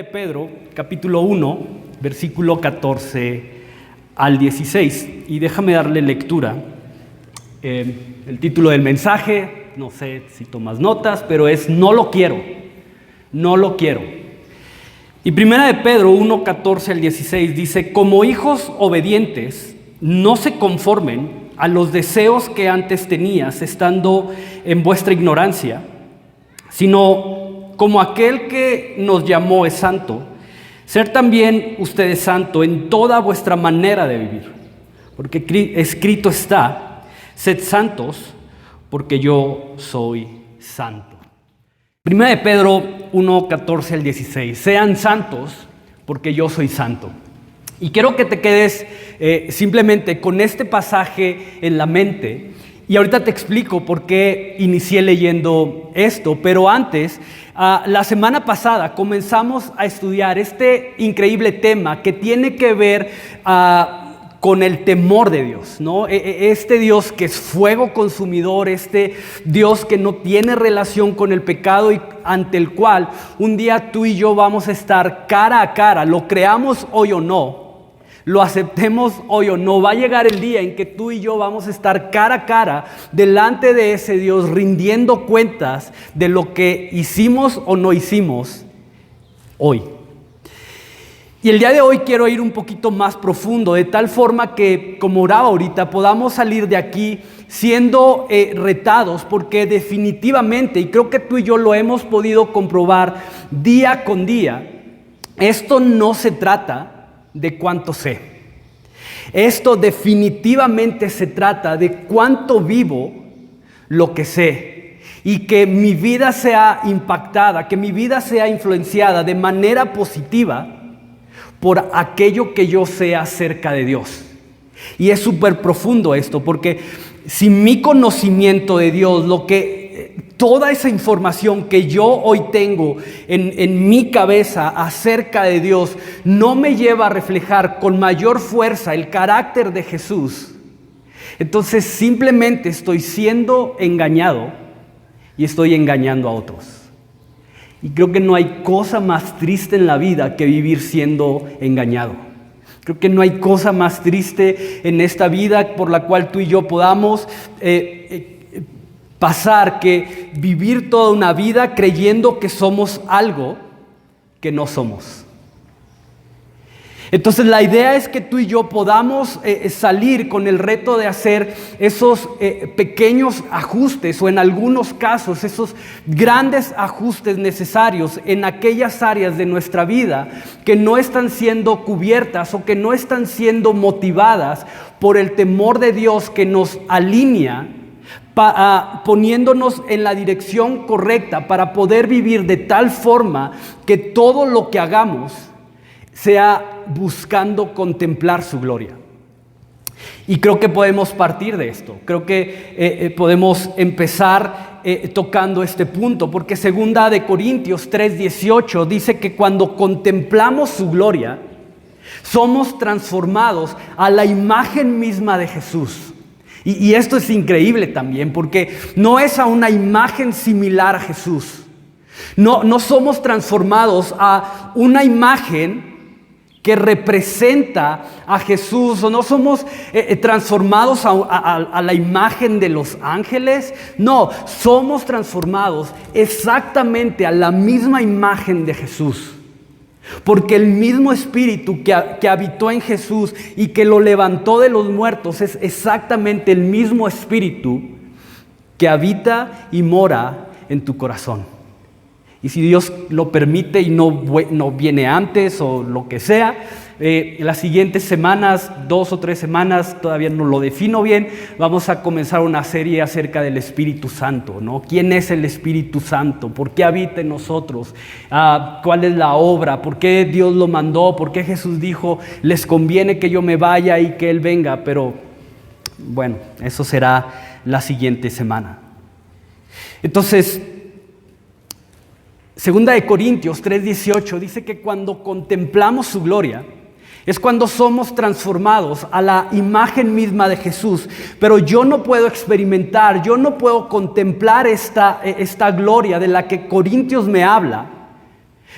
de Pedro, capítulo 1, versículo 14 al 16. Y déjame darle lectura. El título del mensaje, no sé si tomas notas, pero es "No lo quiero, no lo quiero". Y primera de Pedro 1, 14 al 16 dice: como hijos obedientes, no se conformen a los deseos que antes tenías, estando en vuestra ignorancia, sino como aquel que nos llamó es santo, ser también ustedes santo en toda vuestra manera de vivir. Porque escrito está: sed santos, porque yo soy santo. Primera de Pedro 1, 14 al 16. Sean santos, porque yo soy santo. Y quiero que te quedes simplemente con este pasaje en la mente. Y ahorita te explico por qué inicié leyendo esto. Pero antes, la semana pasada comenzamos a estudiar este increíble tema que tiene que ver con el temor de Dios, ¿no? Este Dios que es fuego consumidor, este Dios que no tiene relación con el pecado y ante el cual un día tú y yo vamos a estar cara a cara, lo creamos hoy o no, lo aceptemos hoy o no. Va a llegar el día en que tú y yo vamos a estar cara a cara delante de ese Dios, rindiendo cuentas de lo que hicimos o no hicimos hoy. Y el día de hoy quiero ir un poquito más profundo, de tal forma que, como oraba ahorita, podamos salir de aquí siendo retados, porque definitivamente, y creo que tú y yo lo hemos podido comprobar día con día, esto no se trata de cuánto sé. Esto definitivamente se trata de cuánto vivo lo que sé, y que mi vida sea impactada, que mi vida sea influenciada de manera positiva por aquello que yo sé acerca de Dios. Y es súper profundo esto, porque si mi conocimiento de Dios, toda esa información que yo hoy tengo en mi cabeza acerca de Dios, no me lleva a reflejar con mayor fuerza el carácter de Jesús, entonces simplemente estoy siendo engañado y estoy engañando a otros. Y creo que no hay cosa más triste en la vida que vivir siendo engañado. Creo que no hay cosa más triste en esta vida por la cual tú y yo podamos pasar que vivir toda una vida creyendo que somos algo que no somos. Entonces la idea es que tú y yo podamos salir con el reto de hacer esos pequeños ajustes, o en algunos casos esos grandes ajustes necesarios en aquellas áreas de nuestra vida que no están siendo cubiertas o que no están siendo motivadas por el temor de Dios que nos alinea, poniéndonos en la dirección correcta para poder vivir de tal forma que todo lo que hagamos sea buscando contemplar su gloria. Y creo que podemos partir de esto. Creo que podemos empezar tocando este punto, porque segunda de Corintios 3:18 dice que cuando contemplamos su gloria, somos transformados a la imagen misma de Jesús. Y esto es increíble también, porque no es a una imagen similar a Jesús. No somos transformados a una imagen que representa a Jesús, o no somos transformados a la imagen de los ángeles. No, somos transformados exactamente a la misma imagen de Jesús, porque el mismo Espíritu que habitó en Jesús y que lo levantó de los muertos es exactamente el mismo Espíritu que habita y mora en tu corazón. Y si Dios lo permite y no viene antes o lo que sea, las siguientes semanas, 2 o 3 semanas, todavía no lo defino bien, vamos a comenzar una serie acerca del Espíritu Santo, ¿no? ¿Quién es el Espíritu Santo? ¿Por qué habita en nosotros? ¿Cuál es la obra? ¿Por qué Dios lo mandó? ¿Por qué Jesús dijo, les conviene que yo me vaya y que Él venga? Pero bueno, eso será la siguiente semana. Entonces, segunda de Corintios 3:18 dice que cuando contemplamos su gloria es cuando somos transformados a la imagen misma de Jesús. Pero yo no puedo experimentar, yo no puedo contemplar esta gloria de la que Corintios me habla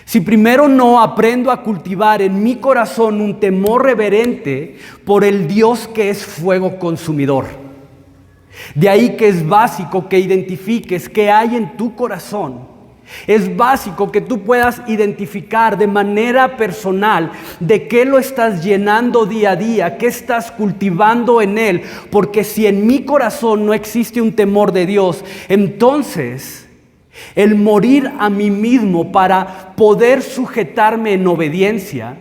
si primero no aprendo a cultivar en mi corazón un temor reverente por el Dios que es fuego consumidor. De ahí que es básico que identifiques qué hay en tu corazón. Es básico que tú puedas identificar de manera personal de qué lo estás llenando día a día, qué estás cultivando en él. Porque si en mi corazón no existe un temor de Dios, entonces el morir a mí mismo para poder sujetarme en obediencia,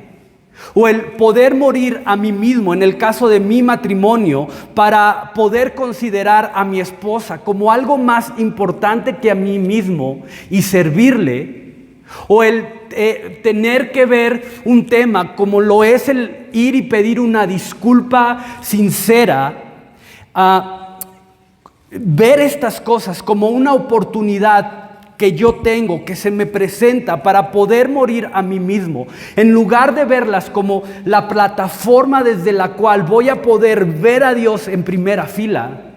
o el poder morir a mí mismo en el caso de mi matrimonio para poder considerar a mi esposa como algo más importante que a mí mismo y servirle, o el tener que ver un tema como lo es el ir y pedir una disculpa sincera, ver estas cosas como una oportunidad que yo tengo, que se me presenta para poder morir a mí mismo, en lugar de verlas como la plataforma desde la cual voy a poder ver a Dios en primera fila,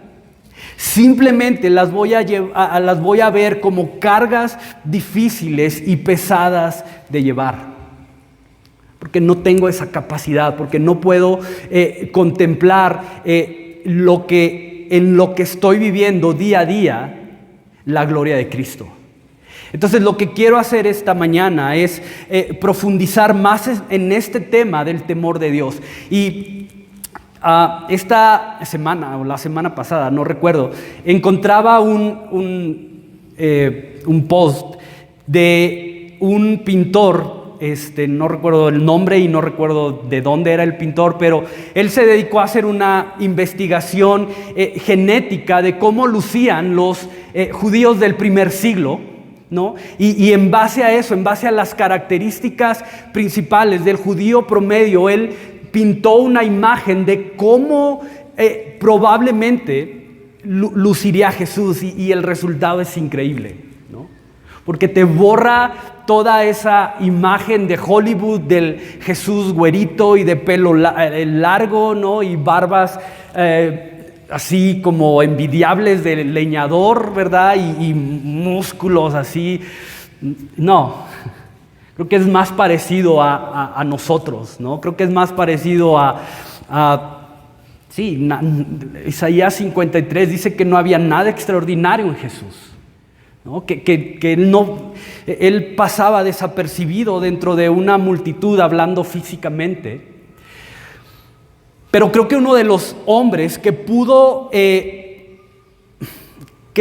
simplemente las voy a ver como cargas difíciles y pesadas de llevar. Porque no tengo esa capacidad, porque no puedo contemplar en lo que estoy viviendo día a día, la gloria de Cristo. Entonces lo que quiero hacer esta mañana es profundizar más en este tema del temor de Dios. Y esta semana o la semana pasada, no recuerdo, encontraba un post de un pintor, no recuerdo el nombre y no recuerdo de dónde era el pintor, pero él se dedicó a hacer una investigación genética de cómo lucían los judíos del primer siglo, ¿no? Y en base a eso, en base a las características principales del judío promedio, él pintó una imagen de cómo probablemente luciría Jesús, y el resultado es increíble, ¿no? Porque te borra toda esa imagen de Hollywood del Jesús güerito y de pelo largo, ¿no? Y barbas así como envidiables del leñador, ¿verdad? Y músculos así. No, creo que es más parecido a nosotros, ¿no? Creo que es más parecido sí, Isaías 53 dice que no había nada extraordinario en Jesús, ¿no? Que él pasaba desapercibido dentro de una multitud hablando físicamente. Pero creo que uno de los hombres que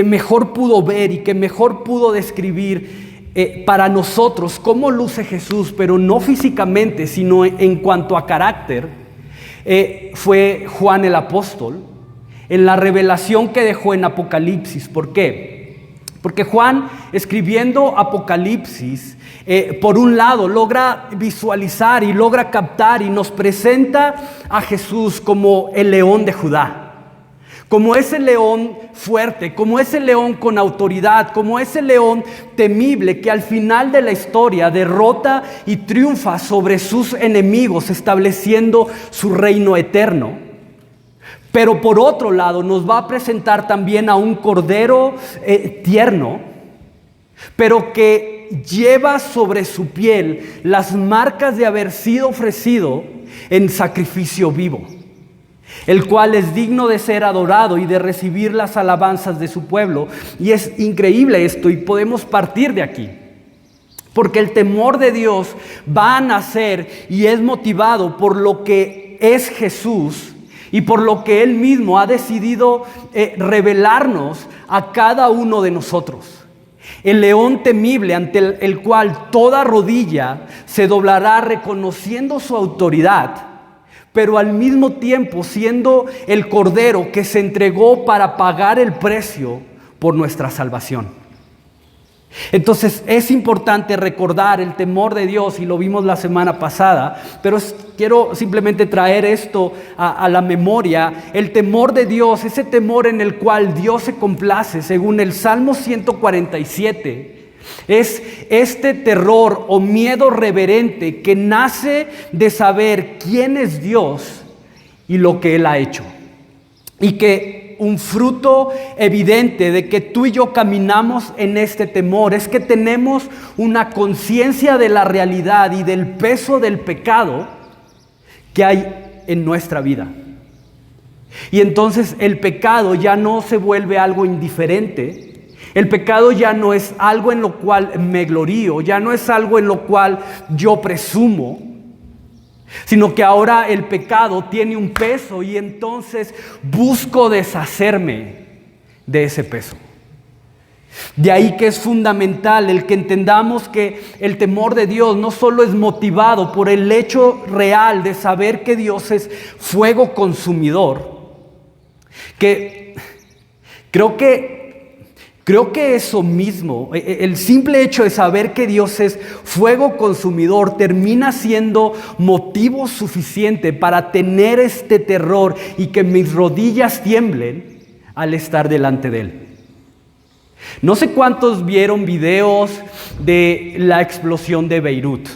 mejor pudo ver y que mejor pudo describir para nosotros cómo luce Jesús, pero no físicamente, sino en cuanto a carácter, fue Juan el apóstol, en la revelación que dejó en Apocalipsis. ¿Por qué? Porque Juan, escribiendo Apocalipsis, por un lado logra visualizar y logra captar y nos presenta a Jesús como el león de Judá, como ese león fuerte, como ese león con autoridad, como ese león temible que al final de la historia derrota y triunfa sobre sus enemigos, estableciendo su reino eterno. Pero por otro lado nos va a presentar también a un cordero tierno, pero que lleva sobre su piel las marcas de haber sido ofrecido en sacrificio vivo, el cual es digno de ser adorado y de recibir las alabanzas de su pueblo. Y es increíble esto, y podemos partir de aquí, porque el temor de Dios va a nacer y es motivado por lo que es Jesús y por lo que Él mismo ha decidido revelarnos a cada uno de nosotros. El león temible ante el cual toda rodilla se doblará reconociendo su autoridad, pero al mismo tiempo siendo el cordero que se entregó para pagar el precio por nuestra salvación. Entonces es importante recordar el temor de Dios, y lo vimos la semana pasada, pero quiero simplemente traer esto a la memoria. El temor de Dios, ese temor en el cual Dios se complace, según el Salmo 147, es este terror o miedo reverente que nace de saber quién es Dios y lo que Él ha hecho. Y que un fruto evidente de que tú y yo caminamos en este temor es que tenemos una conciencia de la realidad y del peso del pecado que hay en nuestra vida. Y entonces el pecado ya no se vuelve algo indiferente. El pecado ya no es algo en lo cual me glorío, ya no es algo en lo cual yo presumo, sino que ahora el pecado tiene un peso y entonces busco deshacerme de ese peso. De ahí que es fundamental el que entendamos que el temor de Dios no solo es motivado por el hecho real de saber que Dios es fuego consumidor, que creo que eso mismo, el simple hecho de saber que Dios es fuego consumidor, termina siendo motivo suficiente para tener este terror y que mis rodillas tiemblen al estar delante de Él. No sé cuántos vieron videos de la explosión de Beirut.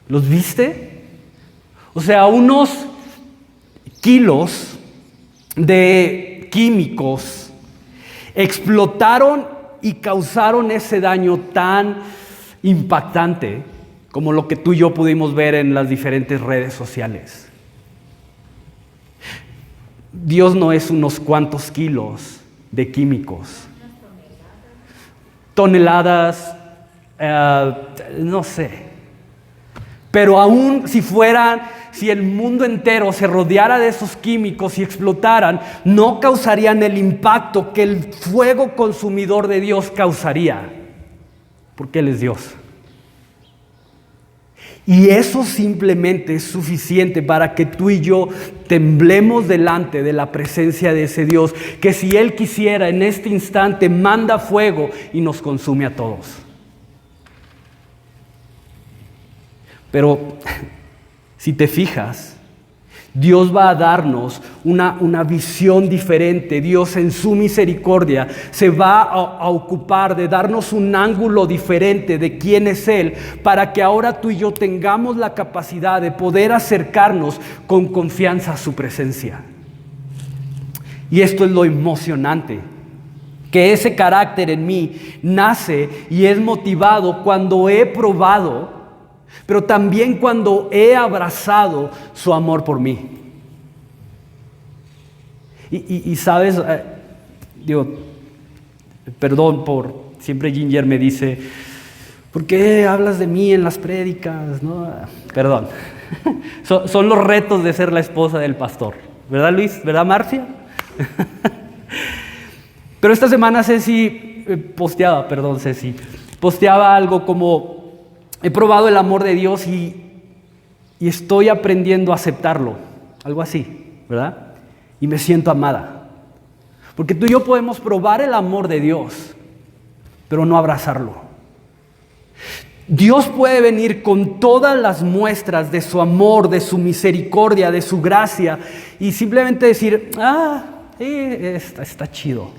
¿Los viste? O sea, unos kilos de químicos explotaron y causaron ese daño tan impactante como lo que tú y yo pudimos ver en las diferentes redes sociales. Dios no es unos cuantos kilos de químicos. Toneladas, no sé. Pero aún si el mundo entero se rodeara de esos químicos y explotaran, no causarían el impacto que el fuego consumidor de Dios causaría, porque Él es Dios. Y eso simplemente es suficiente para que tú y yo temblemos delante de la presencia de ese Dios, que si Él quisiera en este instante manda fuego y nos consume a todos. Pero si te fijas, Dios va a darnos una visión diferente. Dios en su misericordia se va a ocupar de darnos un ángulo diferente de quién es Él, para que ahora tú y yo tengamos la capacidad de poder acercarnos con confianza a su presencia. Y esto es lo emocionante, que ese carácter en mí nace y es motivado cuando he probado, pero también cuando he abrazado su amor por mí. Y sabes, perdón siempre Ginger me dice, ¿por qué hablas de mí en las prédicas? ¿No? Perdón, son los retos de ser la esposa del pastor, ¿verdad Luis? ¿Verdad Marcia? Pero esta semana Ceci posteaba algo como: he probado el amor de Dios y estoy aprendiendo a aceptarlo. Algo así, ¿verdad? Y me siento amada. Porque tú y yo podemos probar el amor de Dios, pero no abrazarlo. Dios puede venir con todas las muestras de su amor, de su misericordia, de su gracia, y simplemente decir, está chido.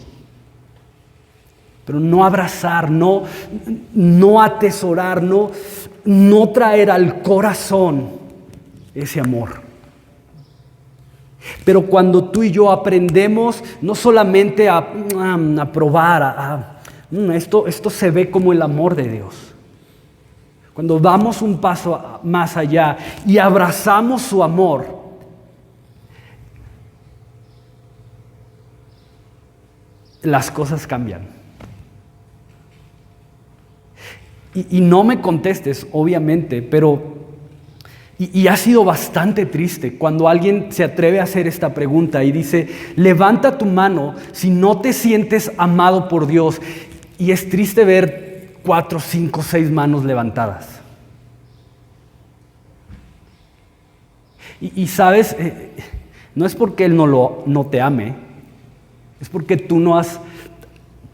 Pero no abrazar, no atesorar, no traer al corazón ese amor. Pero cuando tú y yo aprendemos no solamente a probar, esto se ve como el amor de Dios. Cuando damos un paso más allá y abrazamos su amor, las cosas cambian. Y no me contestes, obviamente, pero y ha sido bastante triste cuando alguien se atreve a hacer esta pregunta y dice, levanta tu mano si no te sientes amado por Dios. Y es triste ver 4, 5, 6 manos levantadas. Y sabes, no es porque Él no te ame, es porque tú no has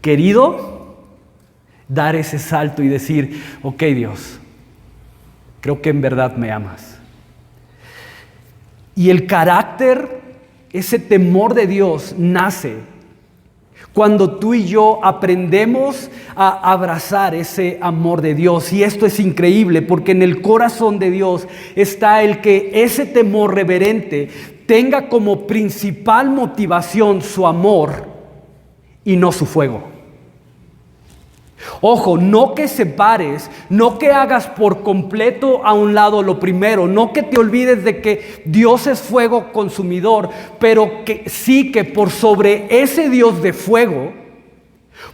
querido dar ese salto y decir, ok Dios, creo que en verdad me amas. Y el carácter, ese temor de Dios nace Cuando tú y yo aprendemos a abrazar ese amor de Dios. Y esto es increíble porque en el corazón de Dios está el que ese temor reverente tenga como principal motivación su amor y no su fuego. Ojo, no que separes, no que hagas por completo a un lado lo primero, no que te olvides de que Dios es fuego consumidor, pero que sí que por sobre ese Dios de fuego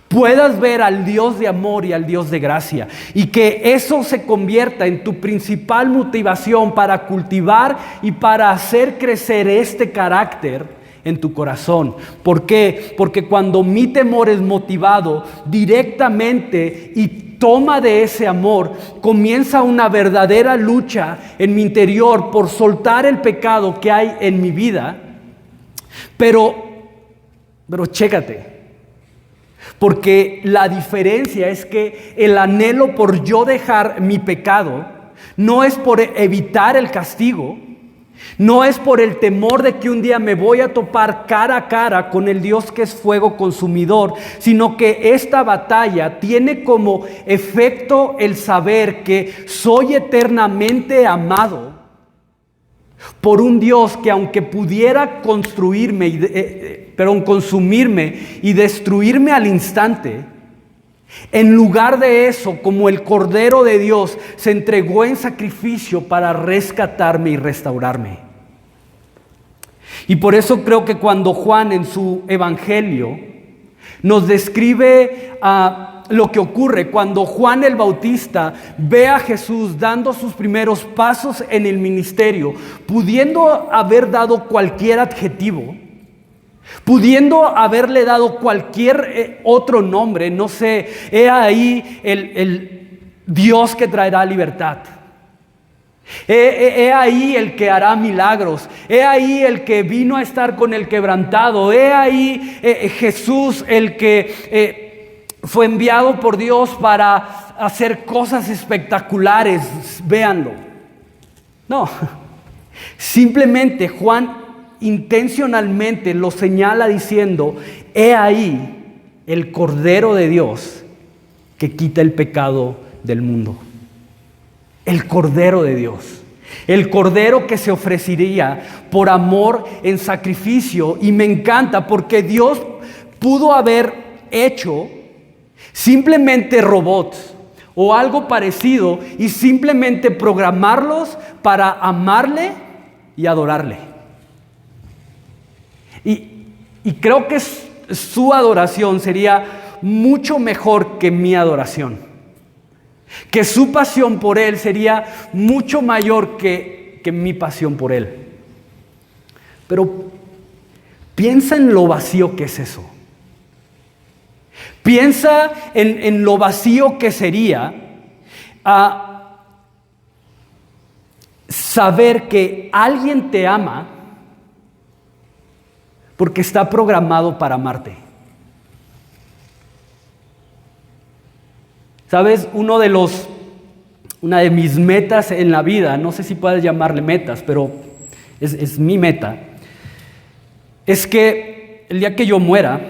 puedas ver al Dios de amor y al Dios de gracia, y que eso se convierta en tu principal motivación para cultivar y para hacer crecer este carácter en tu corazón. ¿Por qué? Porque cuando mi temor es motivado directamente y toma de ese amor, comienza una verdadera lucha en mi interior por soltar el pecado que hay en mi vida. Pero chécate, porque la diferencia es que el anhelo por yo dejar mi pecado no es por evitar el castigo, no es por el temor de que un día me voy a topar cara a cara con el Dios que es fuego consumidor, sino que esta batalla tiene como efecto el saber que soy eternamente amado por un Dios que, aunque pudiera consumirme y destruirme al instante, en lugar de eso, como el Cordero de Dios, se entregó en sacrificio para rescatarme y restaurarme. Y por eso creo que cuando Juan en su evangelio nos describe lo que ocurre cuando Juan el Bautista ve a Jesús dando sus primeros pasos en el ministerio, pudiendo haber dado cualquier adjetivo, pudiendo haberle dado cualquier otro nombre, no sé, he ahí el Dios que traerá libertad. He ahí el que hará milagros. He ahí el que vino a estar con el quebrantado. He ahí Jesús el que fue enviado por Dios para hacer cosas espectaculares. Véanlo. No, simplemente Juan intencionalmente lo señala diciendo: he ahí el Cordero de Dios que quita el pecado del mundo. El Cordero de Dios, el Cordero que se ofrecería por amor en sacrificio. Y me encanta porque Dios pudo haber hecho simplemente robots o algo parecido y simplemente programarlos para amarle y adorarle. Y creo que su adoración sería mucho mejor que mi adoración. Que su pasión por Él sería mucho mayor que mi pasión por Él. Pero piensa en lo vacío que es eso. Piensa en lo vacío que sería saber que alguien te ama porque está programado para amarte. ¿Sabes? Una de mis metas en la vida, no sé si puedes llamarle metas, pero es mi meta, es que el día que yo muera,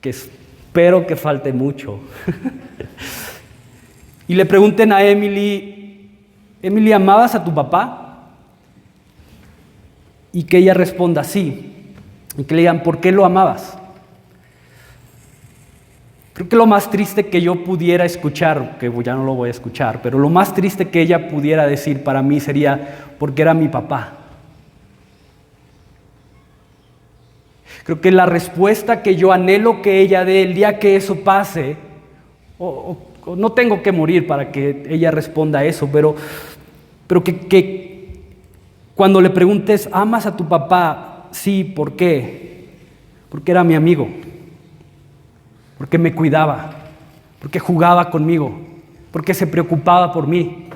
que espero que falte mucho, y le pregunten a Emily, ¿amabas a tu papá? Y que ella responda sí, y que le digan, ¿por qué lo amabas? Creo que lo más triste que yo pudiera escuchar, que ya no lo voy a escuchar, pero lo más triste que ella pudiera decir para mí sería, porque era mi papá. Creo que la respuesta que yo anhelo que ella dé el día que eso pase, o no tengo que morir para que ella responda eso, pero que cuando le preguntes, ¿amas a tu papá? Sí, ¿por qué? Porque era mi amigo. Porque me cuidaba, porque jugaba conmigo, porque se preocupaba por mí,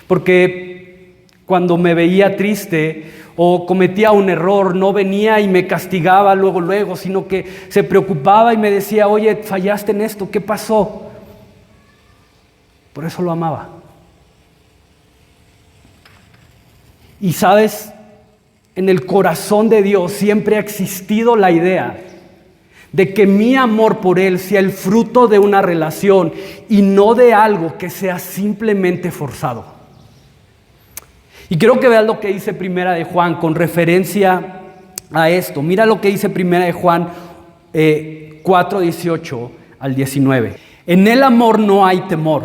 porque cuando me veía triste o cometía un error, no venía y me castigaba luego, sino que se preocupaba y me decía, oye, fallaste en esto, ¿qué pasó? Por eso lo amaba. Y sabes, en el corazón de Dios siempre ha existido la idea de que mi amor por Él sea el fruto de una relación y no de algo que sea simplemente forzado. Y quiero que veas lo que dice Primera de Juan con referencia a esto. Mira lo que dice Primera de Juan 4:18 al 19. En el amor no hay temor,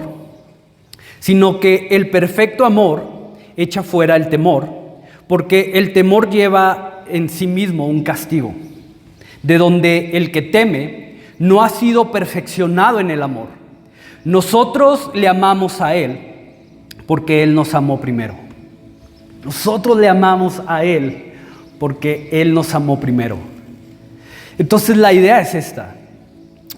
sino que el perfecto amor echa fuera el temor, porque el temor lleva en sí mismo un castigo, de donde el que teme no ha sido perfeccionado en el amor. Nosotros le amamos a Él porque Él nos amó primero. Nosotros le amamos a Él porque Él nos amó primero. Entonces la idea es esta.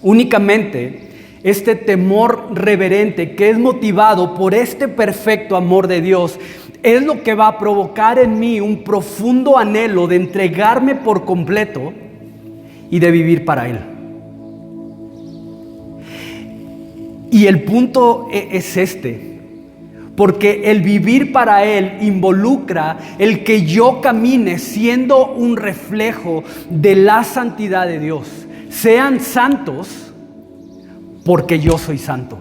Únicamente este temor reverente que es motivado por este perfecto amor de Dios es lo que va a provocar en mí un profundo anhelo de entregarme por completo y de vivir para Él. Y el punto es este, porque el vivir para Él involucra el que yo camine siendo un reflejo de la santidad de Dios. Sean santos porque yo soy santo.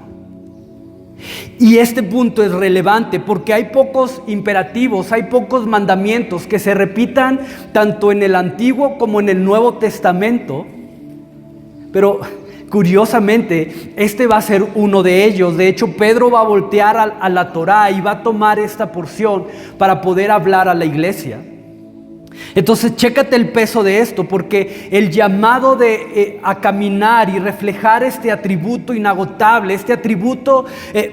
Y este punto es relevante porque hay pocos imperativos, hay pocos mandamientos que se repitan tanto en el Antiguo como en el Nuevo Testamento. Pero curiosamente, este va a ser uno de ellos. De hecho, Pedro va a voltear a la Torá y va a tomar esta porción para poder hablar a la iglesia. Entonces, chécate el peso de esto, porque el llamado a caminar y reflejar este atributo inagotable, este atributo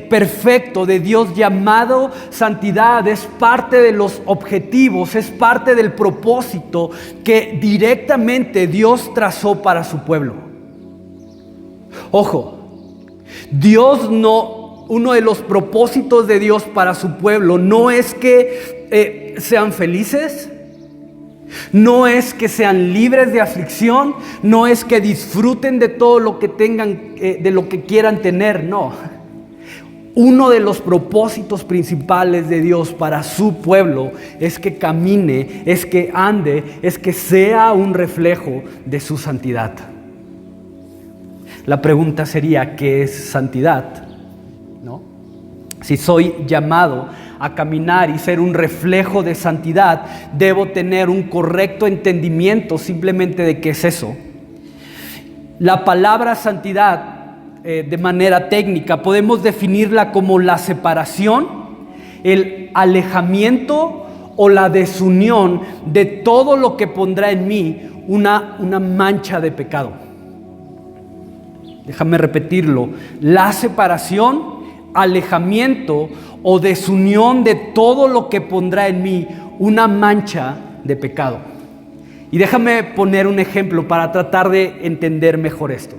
perfecto de Dios llamado santidad, es parte de los objetivos, es parte del propósito que directamente Dios trazó para su pueblo. Ojo, uno de los propósitos de Dios para su pueblo no es que sean felices, no es que sean libres de aflicción, no es que disfruten de todo lo que tengan, de lo que quieran tener, no. Uno de los propósitos principales de Dios para su pueblo es que camine, es que ande, es que sea un reflejo de su santidad. La pregunta sería, ¿qué es santidad? ¿No? Si soy llamado a caminar y ser un reflejo de santidad, debo tener un correcto entendimiento simplemente de qué es eso. La palabra santidad, de manera técnica, podemos definirla como la separación, el alejamiento o la desunión de todo lo que pondrá en mí una mancha de pecado. Déjame repetirlo: la separación, alejamiento o desunión de todo lo que pondrá en mí una mancha de pecado. Y déjame poner un ejemplo para tratar de entender mejor esto.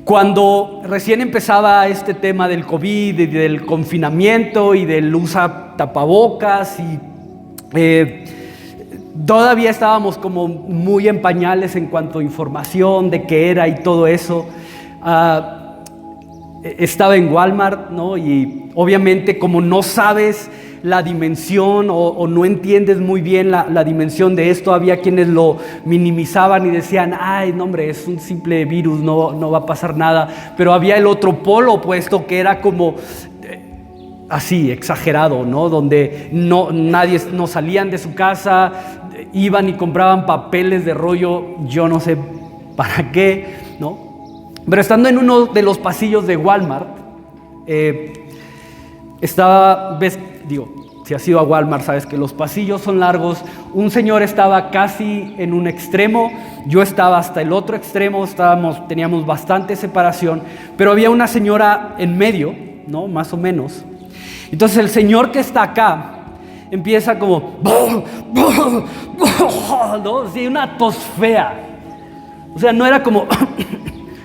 Cuando recién empezaba este tema del COVID y del confinamiento y del usa tapabocas y todavía estábamos como muy en pañales en cuanto a información de qué era y todo eso. Estaba en Walmart, ¿no? Y obviamente como no sabes la dimensión o no entiendes muy bien la dimensión de esto, había quienes lo minimizaban y decían, ay, no hombre, es un simple virus, no va a pasar nada. Pero había el otro polo opuesto que era como así, exagerado, ¿no? Donde no salían de su casa, iban y compraban papeles de rollo, yo no sé para qué, ¿no? Pero estando en uno de los pasillos de Walmart, si has ido a Walmart sabes que los pasillos son largos. Un señor estaba casi en un extremo, yo estaba hasta el otro extremo, teníamos bastante separación, pero había una señora en medio, ¿no? Más o menos. Entonces el señor que está acá empieza como, ¿no? Sí, una tos fea. O sea, no era como,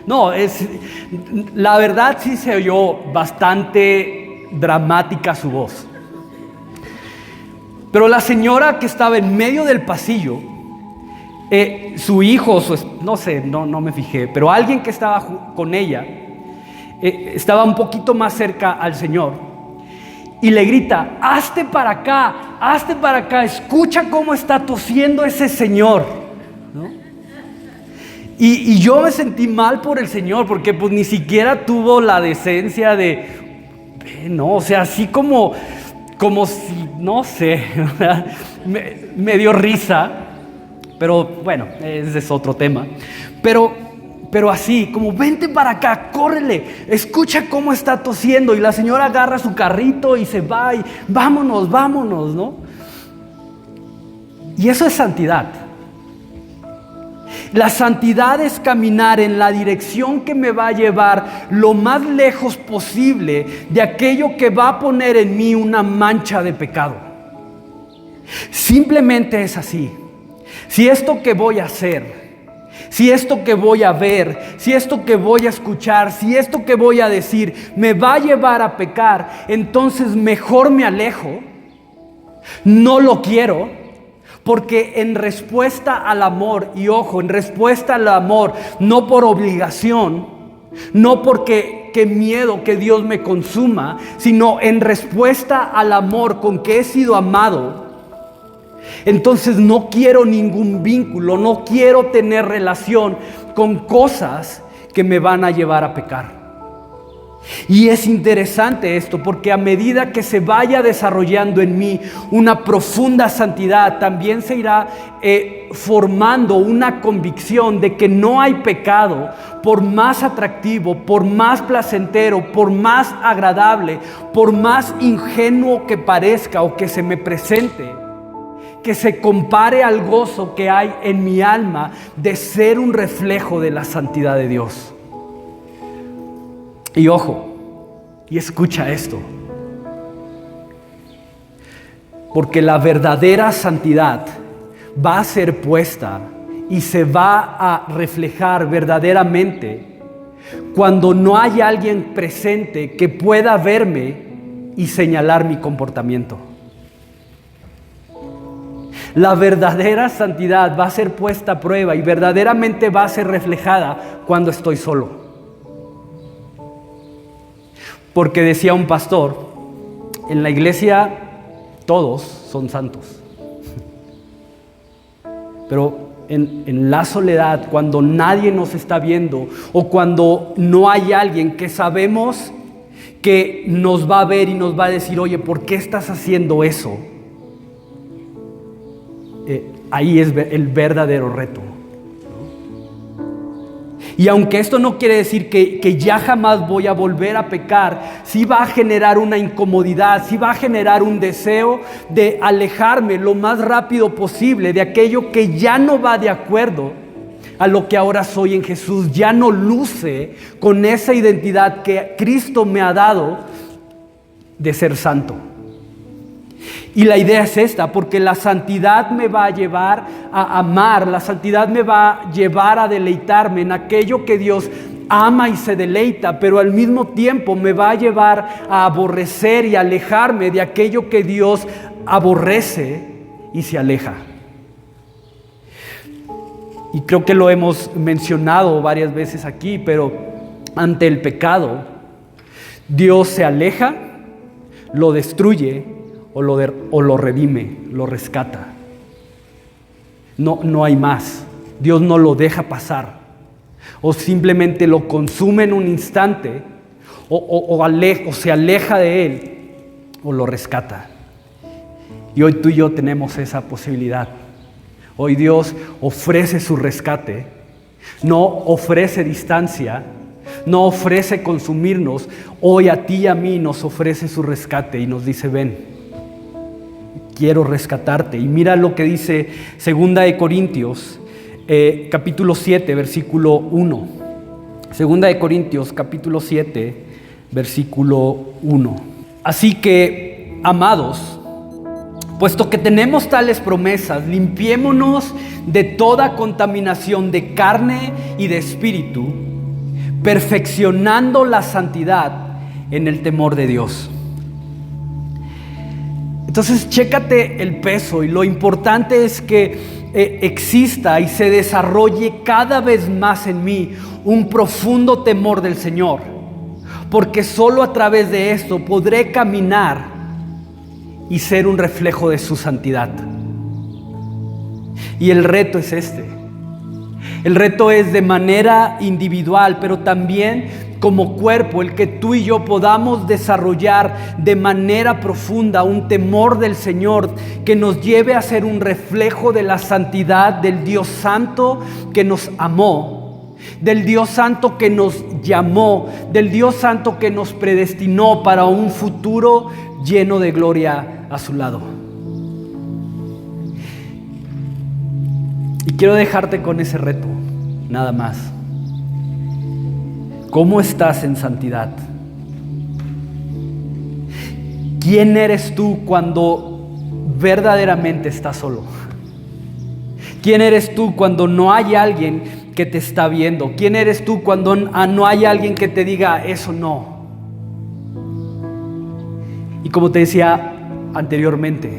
no, la verdad sí se oyó bastante dramática su voz. Pero la señora que estaba en medio del pasillo, su hijo, no sé, no me fijé, pero alguien que estaba con ella, estaba un poquito más cerca al señor y le grita, hazte para acá, escucha cómo está tosiendo ese señor, ¿no? Y yo me sentí mal por el Señor, porque pues ni siquiera tuvo la decencia de, no, o sea, así como si, no sé, me dio risa, pero bueno, ese es otro tema. Pero así, como vente para acá, córrele, escucha cómo está tosiendo. Y la señora agarra su carrito y se va y vámonos, ¿no? Y eso es santidad. La santidad es caminar en la dirección que me va a llevar lo más lejos posible de aquello que va a poner en mí una mancha de pecado. Simplemente es así. Si esto que voy a hacer, si esto que voy a ver, si esto que voy a escuchar, si esto que voy a decir me va a llevar a pecar, entonces mejor me alejo. No lo quiero. Porque en respuesta al amor, y ojo, en respuesta al amor, no por obligación, no porque qué miedo que Dios me consuma, sino en respuesta al amor con que he sido amado, entonces no quiero ningún vínculo, no quiero tener relación con cosas que me van a llevar a pecar. Y es interesante esto, porque a medida que se vaya desarrollando en mí una profunda santidad, también se irá formando una convicción de que no hay pecado, por más atractivo, por más placentero, por más agradable, por más ingenuo que parezca o que se me presente, que se compare al gozo que hay en mi alma de ser un reflejo de la santidad de Dios. Y ojo, y escucha esto, porque la verdadera santidad va a ser puesta y se va a reflejar verdaderamente cuando no hay alguien presente que pueda verme y señalar mi comportamiento. La verdadera santidad va a ser puesta a prueba y verdaderamente va a ser reflejada cuando estoy solo. Porque decía un pastor, en la iglesia todos son santos. Pero en la soledad, cuando nadie nos está viendo o cuando no hay alguien que sabemos que nos va a ver y nos va a decir, oye, ¿por qué estás haciendo eso? Ahí es el verdadero reto. Y aunque esto no quiere decir que ya jamás voy a volver a pecar, sí va a generar una incomodidad, sí va a generar un deseo de alejarme lo más rápido posible de aquello que ya no va de acuerdo a lo que ahora soy en Jesús, ya no luce con esa identidad que Cristo me ha dado de ser santo. Y la idea es esta, porque la santidad me va a llevar a amar, la santidad me va a llevar a deleitarme en aquello que Dios ama y se deleita, pero al mismo tiempo me va a llevar a aborrecer y alejarme de aquello que Dios aborrece y se aleja. Y creo que lo hemos mencionado varias veces aquí, pero ante el pecado, Dios se aleja, lo destruye, o lo redime, lo rescata. No hay más. Dios no lo deja pasar. O simplemente lo consume en un instante, o se aleja de él, o lo rescata. Y hoy tú y yo tenemos esa posibilidad. Hoy Dios ofrece su rescate. No ofrece distancia, no ofrece consumirnos. Hoy a ti y a mí nos ofrece su rescate y nos dice, ven, quiero rescatarte. Y mira lo que dice 2 de Corintios, capítulo 7, versículo 1. 2 de Corintios, capítulo 7, versículo 1. Así que, amados, puesto que tenemos tales promesas, limpiémonos de toda contaminación de carne y de espíritu, perfeccionando la santidad en el temor de Dios. Entonces, chécate el peso, y lo importante es que exista y se desarrolle cada vez más en mí un profundo temor del Señor, porque solo a través de esto podré caminar y ser un reflejo de su santidad. Y el reto es este: El reto es de manera individual, pero también como cuerpo, el que tú y yo podamos desarrollar de manera profunda un temor del Señor que nos lleve a ser un reflejo de la santidad del Dios Santo que nos amó, del Dios Santo que nos llamó, del Dios Santo que nos predestinó para un futuro lleno de gloria a su lado. Y quiero dejarte con ese reto, nada más. ¿Cómo estás en santidad? ¿Quién eres tú cuando verdaderamente estás solo? ¿Quién eres tú cuando no hay alguien que te está viendo? ¿Quién eres tú cuando no hay alguien que te diga eso no? Y como te decía anteriormente,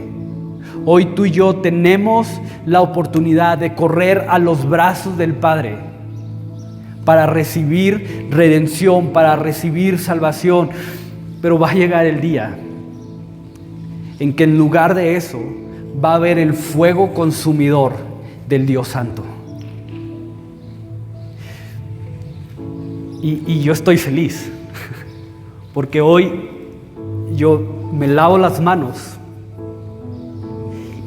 hoy tú y yo tenemos la oportunidad de correr a los brazos del Padre para recibir redención, para recibir salvación. Pero va a llegar el día en que en lugar de eso va a haber el fuego consumidor del Dios Santo. Y yo estoy feliz, porque hoy yo me lavo las manos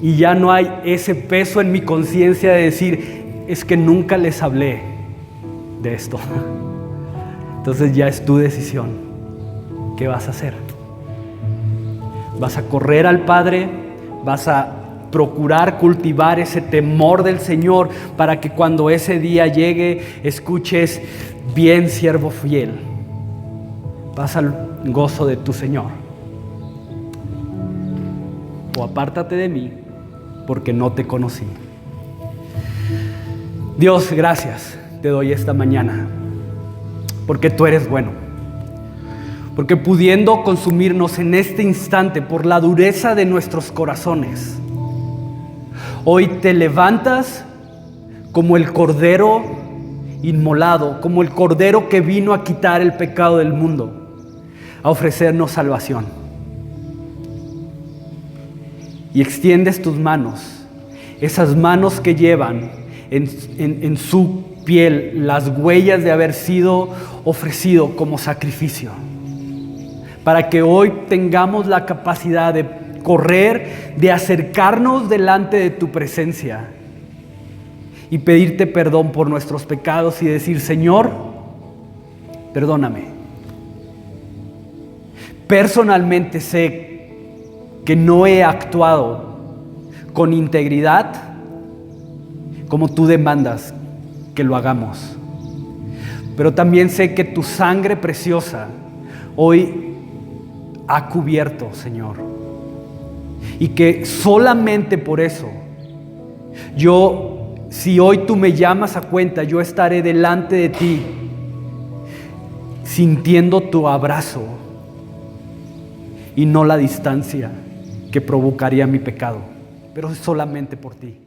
y ya no hay ese peso en mi conciencia de decir, es que nunca les hablé de esto. Entonces ya es tu decisión. ¿Qué vas a hacer? ¿Vas a correr al Padre? ¿Vas a procurar cultivar ese temor del Señor para que cuando ese día llegue escuches, bien siervo fiel, vas al gozo de tu Señor? O apártate de mí porque no te conocí. Dios, gracias te doy esta mañana, porque tú eres bueno, porque pudiendo consumirnos en este instante por la dureza de nuestros corazones, hoy te levantas como el Cordero inmolado, como el Cordero que vino a quitar el pecado del mundo, a ofrecernos salvación. Y extiendes tus manos, esas manos que llevan en su piel las huellas de haber sido ofrecido como sacrificio, para que hoy tengamos la capacidad de correr, de acercarnos delante de tu presencia y pedirte perdón por nuestros pecados y decir, Señor, perdóname. Personalmente sé que no he actuado con integridad como tú demandas que lo hagamos. Pero también sé que tu sangre preciosa hoy ha cubierto, Señor. Y que solamente por eso, si hoy tú me llamas a cuenta, yo estaré delante de ti, sintiendo tu abrazo y no la distancia que provocaría mi pecado, pero solamente por ti.